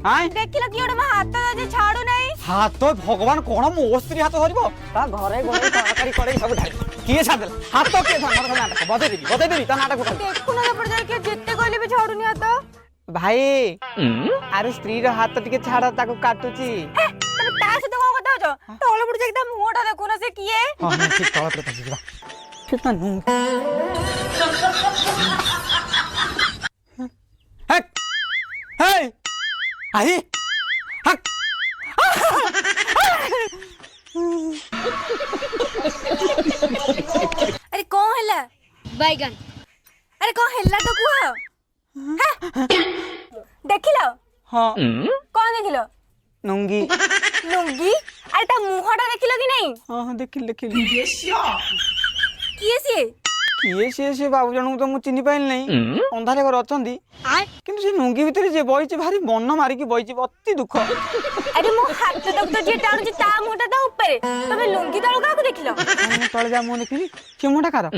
हां देखिला कि ओडे हाथ जे छाडू नाही हाथ तो भगवान कोन मो स्त्री हाथ धरिबो ता घरे गले तरकारी करे सब ढाली किए छादल हाथ तो के धर मत नाटक बदे देबी ता नाटक कर देखु ना पड़ जाए कि जितते कहले भी छाडू नहीं हाथ भाई अरे स्त्री रो हाथ टिके छाड़ ताको काटुची तब ता से तो को बताओ तोले पड़ जाए एकदम मुंहटा देखु ना से किए हां ठीक तोले पड़ पछिबा कितना नु हक हे आई हक अरे कौन हैला बैगन अरे कौन हैला तो कुआ देखिलो हां कौन देखिलो नंगी लुंगी अरे ता मुंहटा देखिलो कि नहीं हां देखिल किए से बाबू जनू तो मु चिन्हि पाइल नहीं अंधारे घर अछंदी किंतु से नुंगी भीतर जे बइचे भारी मन मारी की बइचे अति दुख अरे मो हाथ तक तो जे टाणु ता मुंहटा ता ऊपर तबे लुंगी तळ का देखिलो तळे जा मु देखिली के मुंडा कार